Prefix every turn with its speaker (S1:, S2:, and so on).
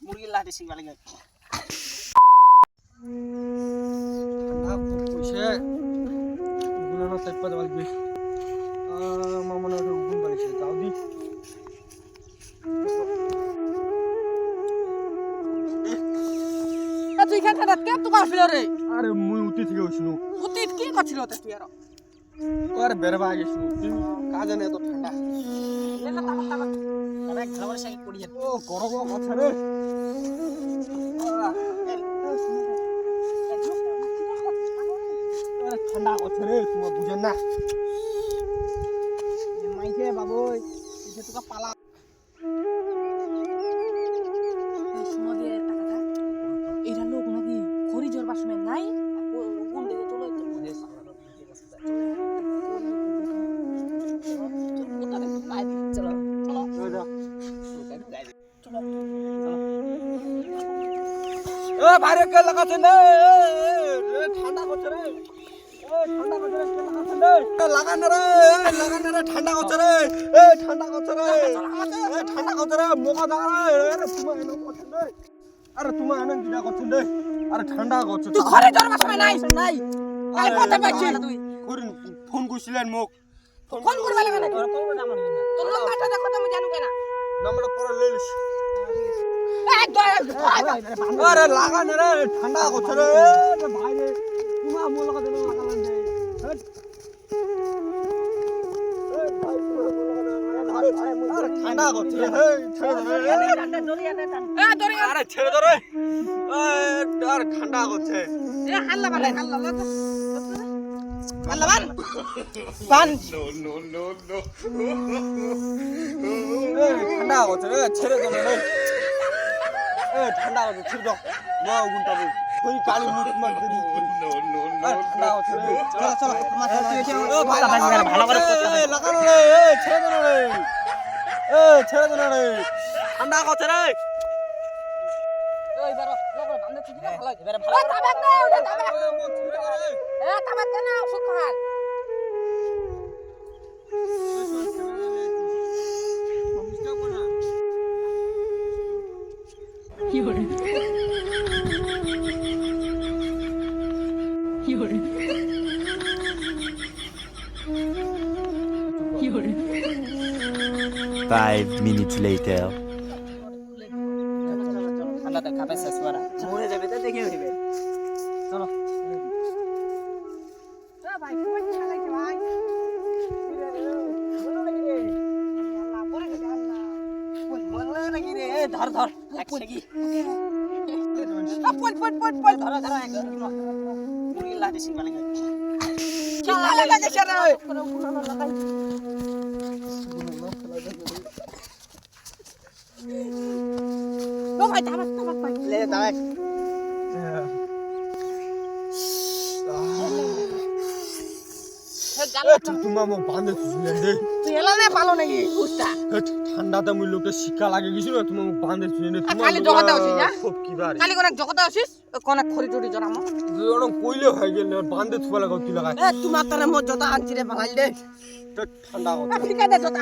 S1: মুরগির লাঠি শিখবা লাগে
S2: তুই এখানে কে তো কাছিল রে
S3: আরে মুই উঠি থেকে হইছিনু
S2: উতি কি করছিল তুই আর
S3: আরে বেরবা গেছিনু কাজে না এত ঠান্ডা
S2: লেলা তামা তামা
S1: তবে খাবার সাথে পড়িয়ে
S3: ও গরম আছে রে আরে ঠান্ডা আছে রে তুমি বুঝেন না
S1: মাইকে বাবুই এসে তোকে পালা
S2: শুনো দিয়ে একটা কথা এরা লোক নাকি খড়ি জোরবার সময় নাই কোন দিকে চলে
S1: চলো
S3: এ বাইরে কে লাগাছে নে ঠান্ডা করছে রে ঠান্ডা করছে রে কে লাগাছে নে লাগান রে ঠান্ডা করছে রে ঠান্ডা করছে রে ঠান্ডা করছে রে মোকা দা রে তুমি এনে করছেন রে আরে তুমি এনে কিটা করছেন রে আরে ঠান্ডা করছে
S2: তুই খড়ি জোরবার সময় নাই নাই কাল কথা পাচ্ছি তুই
S3: করিন ফোন করছিলেন মোক
S2: ফোন করবা লাগে না তোর নাম্বারটা দেখো তুমি জানো কেনা
S3: নাম্বারটা পরে লইলিস
S2: এই দয়া
S3: আরে লাগান রে ঠান্ডা করছে রে ভাই রে তুমি আমল লাগা দেন লাগালেন রে ঠান্ডা করছে আরে ছেড়ে দে রে আরে ঠান্ডা করছে
S2: এ হাল্লা বান হাল্লা বান
S3: ঠান্ডা করছে রে ছেড়ে দে রে ঠান্ডা করছে ছেড়ে দাও মা উগুনটা বই ওই কালি মুখ মার দে ঠান্ডা করছে রে চলো চলো ভালো করে লাগানো রে ছেড়ে দে রে ছেড়ে দে রে ঠান্ডা করছে রে
S2: এই বারো লোক বান্ধে ঠিক না ভালো এবারে ভালো তাবাক না ওটা তাবাক তাবাক না সুখান কি হরে
S4: 5 minutes later.
S1: ঠান্ডাতে খাবে শেষ করা মরে যাবে তো দেখে হইবে চলো
S2: ভাই কই চালাইছে ভাই বলো নাকি রে আল্লাহ পরে গেছে আল্লাহ
S1: কই বললে নাকি রে ধর ধর একসাথে
S2: পল
S1: ধর ধর এক মুরগির লাঠি শিখবা লাগে
S2: চালা লাগে সেরা ও ভাই তাবাক ভাই
S1: লে তাবাক
S3: তোমার মুখ বাঁধে তুললেন রে
S2: তুই এলা না ভালো নাকি উস্তা
S3: ঠান্ডাতে মুই লোকটা শিক্ষা লাগে গেছিল তোমার মুখ বাঁধে তুললেন
S2: খালি জগতে আছিস না
S3: খুব কি বারে
S2: খালি কোন জগতে আছিস কোন খড়ি টড়ি জরামো
S3: দুজন কইলে হয়ে গেল বাঁধে থুবা লাগা তুই লাগা
S2: এ তোমার তারে মো জতা আনছি রে বাঙালি দে
S3: ঠান্ডা করছে
S2: আফ্রিকা দে জতা